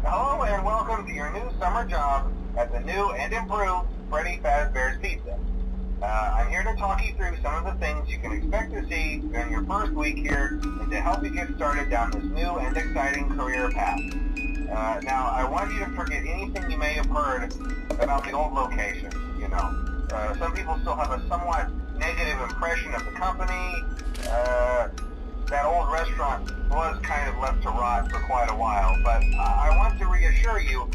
Hello and welcome to your new summer job at the new and improved Freddy Fazbear's Pizza. I'm here to talk you through some of the things you can expect to see during your first week here and to help you get started down this new and exciting career path. Now, I want you to forget anything you may have heard about the old location, some people still have a somewhat negative impression of the company. That old restaurant was kind of left to rot for quite a while, but I want to reassure you,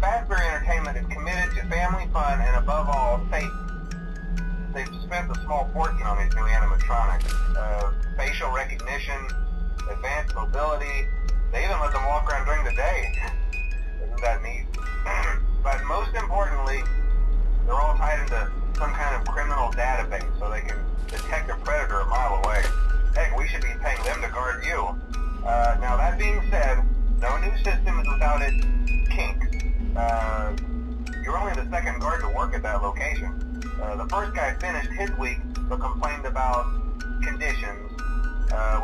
Fazbear Entertainment is committed to family fun and above all, safety. They've spent a small fortune on these new animatronics. Facial recognition, advanced mobility, they even let them walk around during the day. Isn't that neat? But most importantly, they're all tied into some kind of criminal database so they can detect a predator a mile away. Heck, we should be paying them to guard you. Now that being said, no new system is without its kinks. You're only the second guard to work at that location. The first guy finished his week but complained about conditions.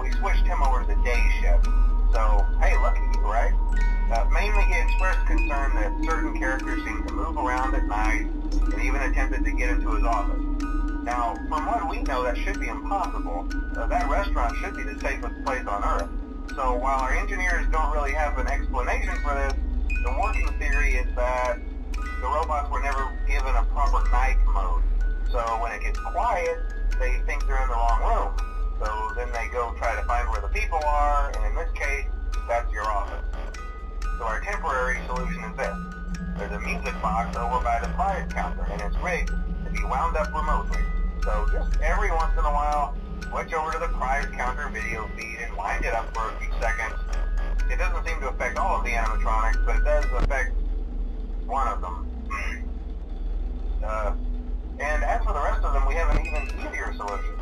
We switched him over to the day shift. So, hey, lucky you, right? Mainly he expressed concern that certain characters seemed to move around at night and even attempted to get into his office. Now, from what we know, that should be impossible. That restaurant should be the safest place on Earth. So while our engineers don't really have an explanation for this, the working theory is that the robots were never given a proper night mode. So when it gets quiet, they think they're in the wrong room. So then they go try to find where the people are, and in this case, that's your office. So our temporary solution is this. There's a music box over by the prize counter, and it's rigged to be wound up remotely. So just every once in a while, switch over to the prize counter video feed and wind it up for a few seconds. It doesn't seem to affect all of the animatronics, but it does affect one of them. And as for the rest of them, we have an even easier solution.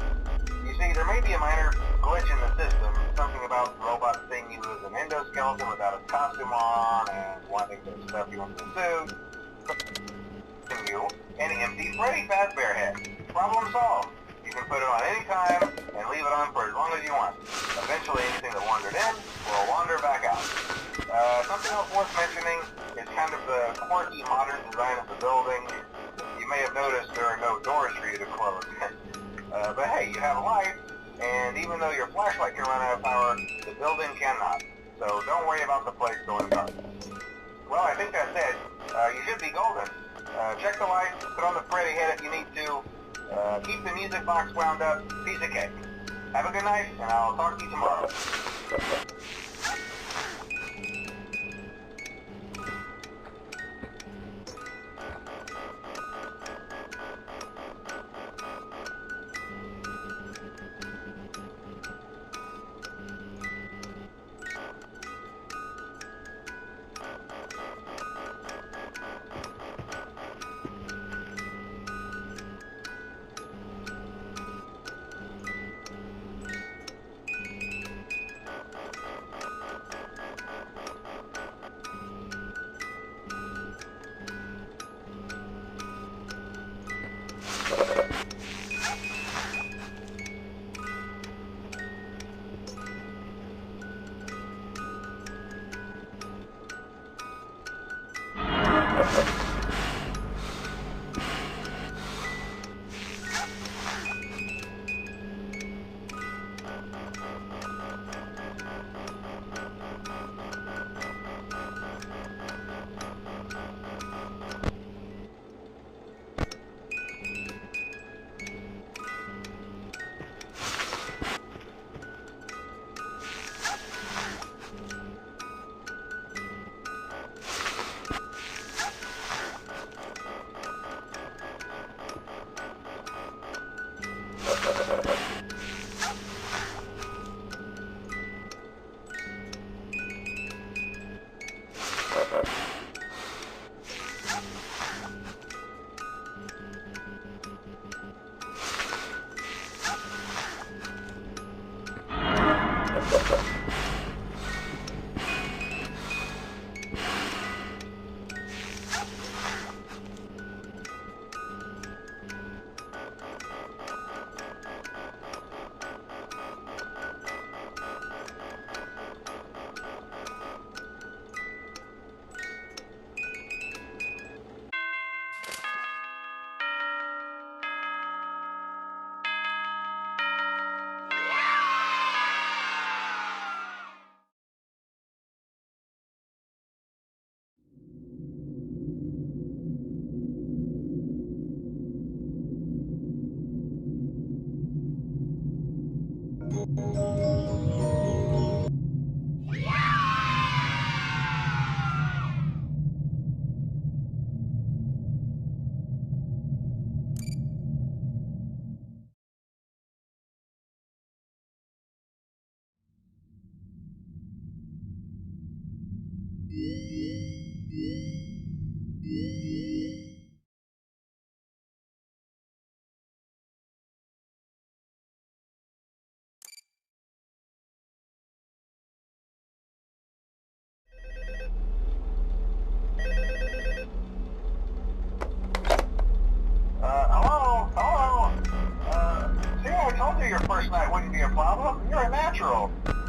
You see, there may be a minor glitch in the system, something about the robot seeing you as an endoskeleton without a costume on and wanting to stuff you into a suit. You an empty Freddy Fazbear head. Problem solved. You can put it on any time and leave it on for as long as you want. Eventually anything that wandered in will wander back out. Something else worth mentioning is kind of the quirky modern design of the building. You may have noticed there are no doors for you to close. But hey, you have lights, and even though your flashlight can run out of power, the building cannot. So don't worry about the place going dark. Well, I think that's it. You should be golden. Check the lights, put on the Freddy head if you need to. Keep the music box wound up. Piece of cake. Have a good night, and I'll talk to you tomorrow.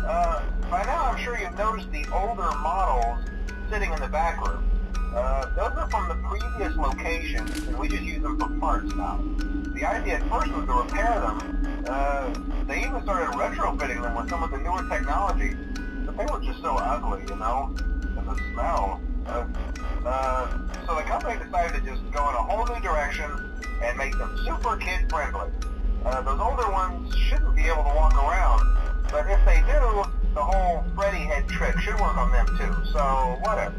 By now I'm sure you've noticed the older models sitting in the back room. Those are from the previous location, and we just use them for parts now. The idea at first was to repair them. They even started retrofitting them with some of the newer technology, but they were just so ugly, you know, and the smell. So the company decided to just go in a whole new direction and make them super kid-friendly. Those older ones shouldn't be able to walk around, but if they do, the whole Freddy head trick should work on them too, so whatever.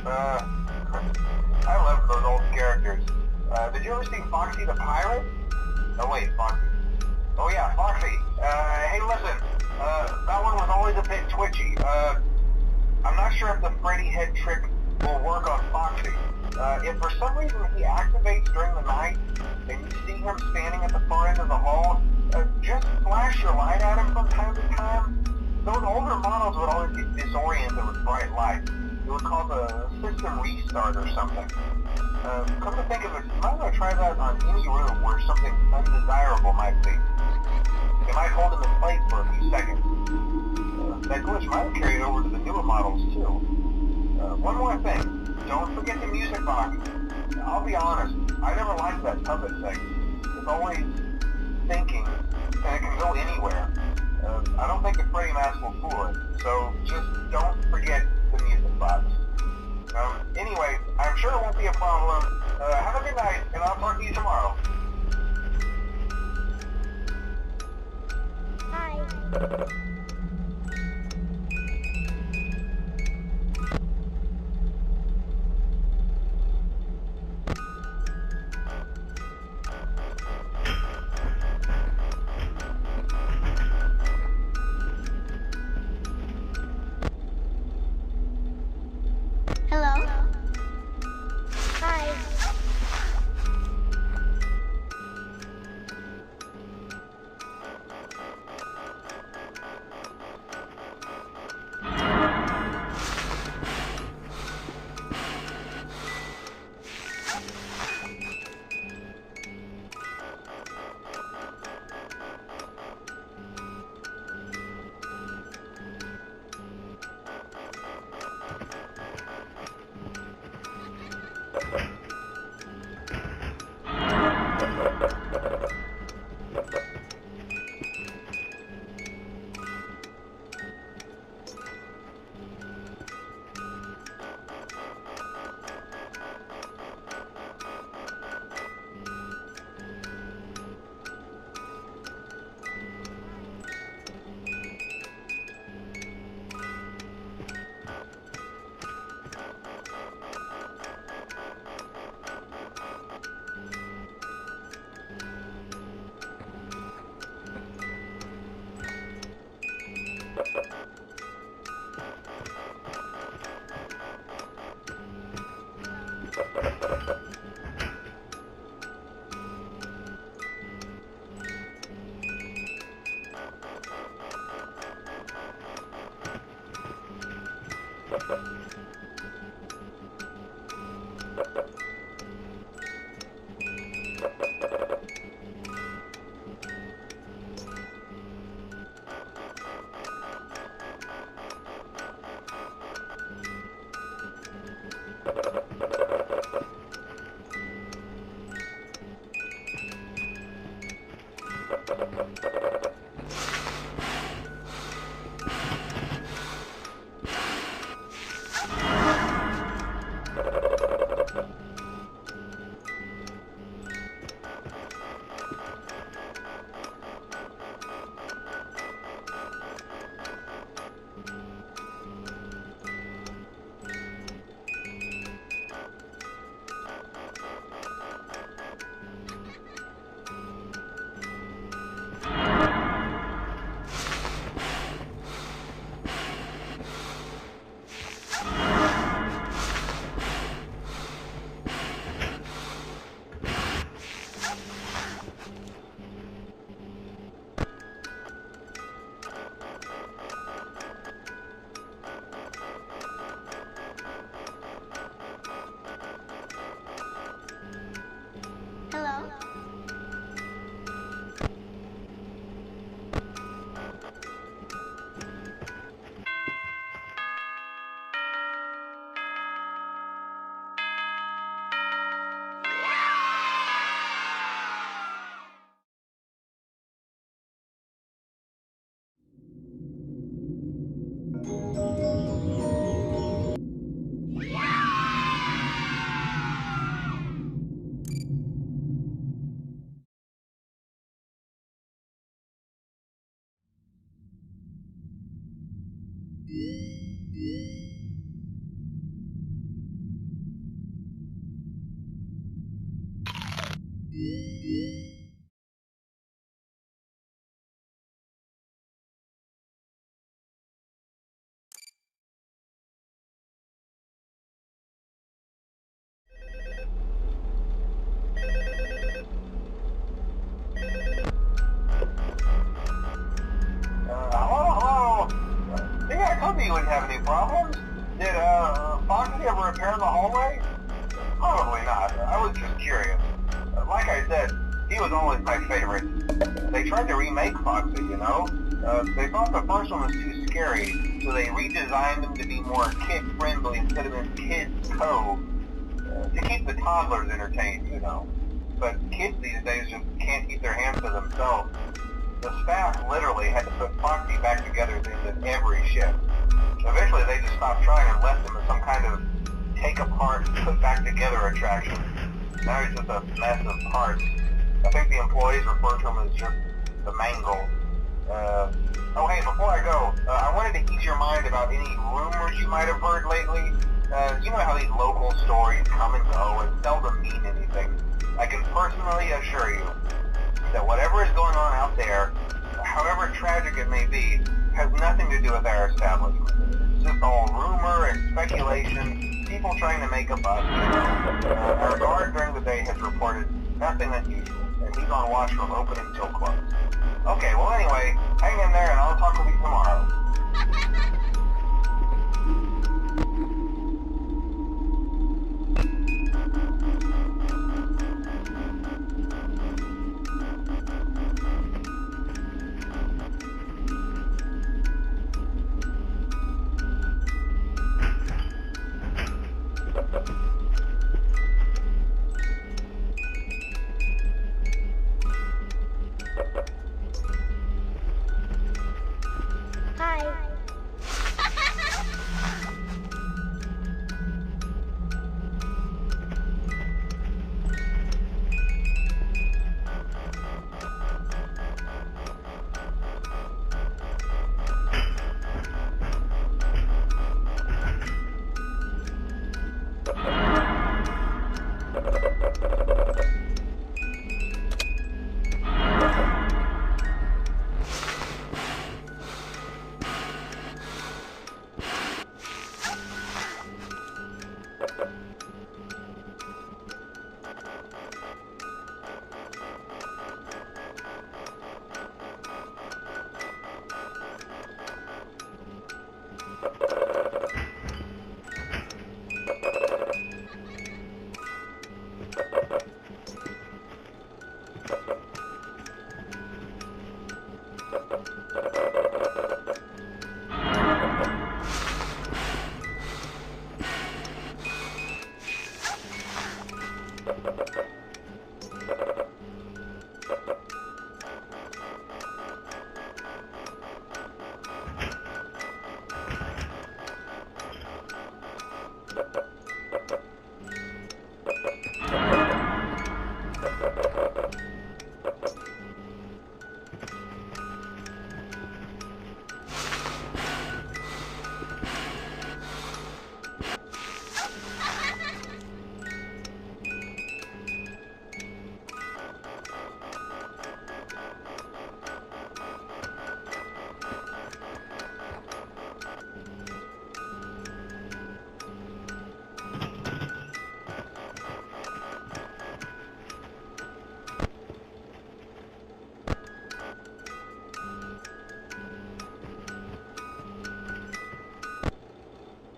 I love those old characters. Did you ever see Foxy the Pirate? Oh wait, Foxy. Oh yeah, Foxy. Hey listen, that one was always a bit twitchy. I'm not sure if the Freddy head trick will work on Foxy. If for some reason he activates during the night, and you see him standing at the far end of the hall, just flash your light at him from time to time. Those older models would always get disoriented with bright light. It would cause a system restart or something. Come to think of it, you might want to try that on any room where something undesirable might be. It might hold him in place for a few seconds. That glitch might have carried over to the newer models too. One more thing, don't forget the music box. I'll be honest, I never liked that puppet thing. It's always thinking, and it can go anywhere. I don't think the Freddy mask will fool it, so just don't forget the music box. Anyway, I'm sure it won't be a problem. Have a good night, and I'll talk to you tomorrow. Hi. Hello? Hi. you wouldn't have any problems. Did Foxy ever appear in the hallway? Probably not. I was just curious. Like I said, he was always my favorite. They tried to remake Foxy, you know? They thought the first one was too scary, so they redesigned him to be more kid-friendly instead of in Kids Cove, to keep the toddlers entertained, you know. But kids these days just can't keep their hands to themselves. The staff literally had to put Foxy back together at the end of every shift. Eventually they just stopped trying and left him as some kind of take-apart, put-back-together attraction. Now he's just a mess of parts. I think the employees refer to him as just the mangle. Oh hey, before I go, I wanted to ease your mind about any rumors you might have heard lately. You know how these local stories come and go and seldom mean anything. I can personally assure you that whatever is going on out there, however tragic it may be, has nothing to do with our establishment. It's just all rumor and speculation, people trying to make a buck, you know. Our guard during the day has reported nothing unusual, and he's on watch from opening till close. Okay, well anyway, hang in there and I'll talk with you tomorrow.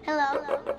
Hello.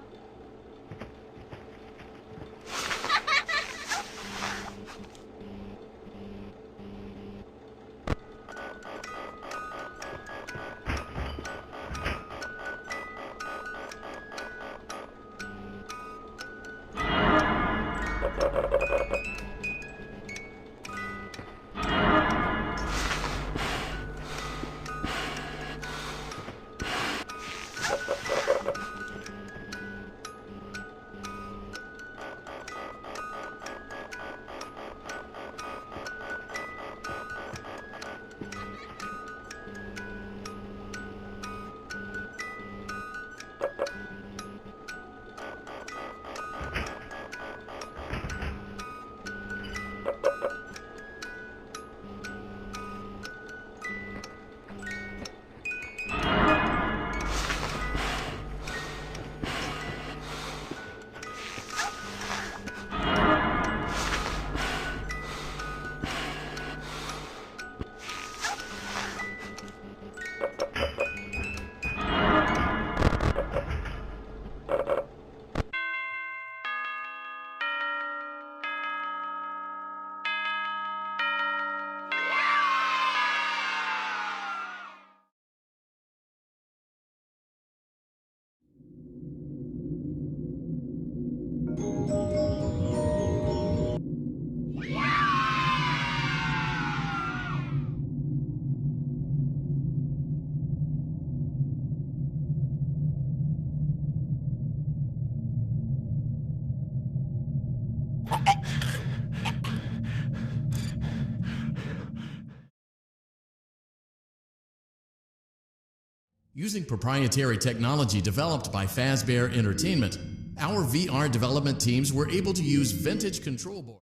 Using proprietary technology developed by Fazbear Entertainment, our VR development teams were able to use vintage control boards.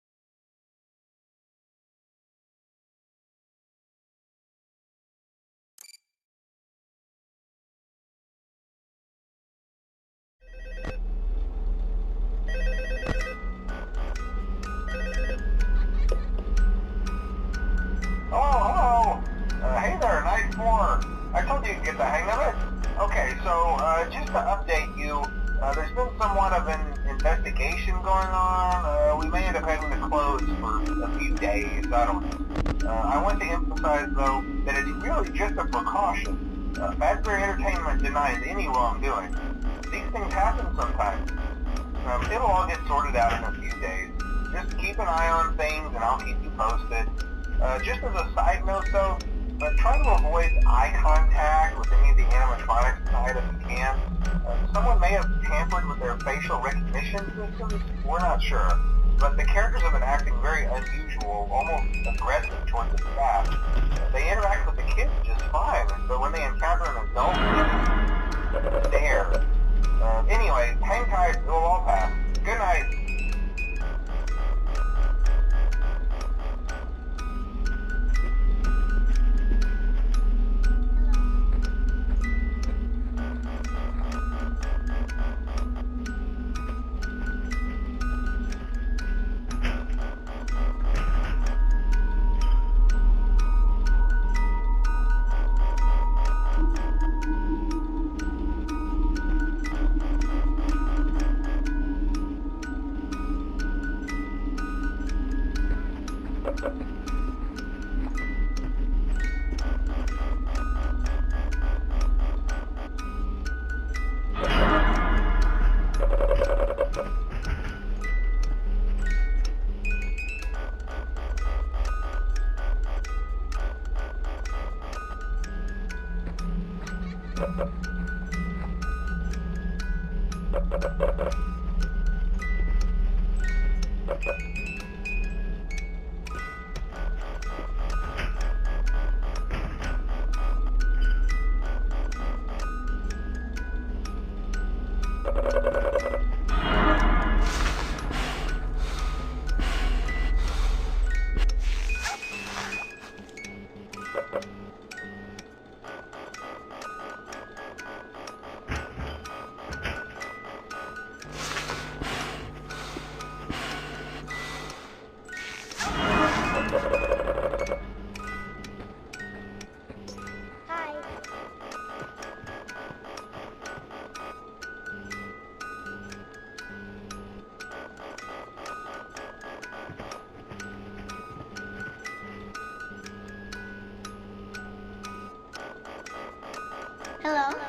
Hello. Hey there, Night 4. I told you to get the hang of it. Okay, so just to update you, there's been somewhat of an investigation going on. We may end up having to close for a few days. I don't know. I want to emphasize, though, that it's really just a precaution. Fazbear Entertainment denies any wrongdoing. These things happen sometimes. It'll all get sorted out in a few days. Just keep an eye on things, and I'll keep you posted. Just as a side note, though, try to avoid eye contact with any of the animatronics tonight if you can. Someone may have tampered with their facial recognition systems. We're not sure. But the characters have been acting very unusual, almost aggressive towards the staff. They interact with the kids just fine, but when they encounter an adult, they just stare. Anyway, hang tight. It'll all pass. Good night. Hello?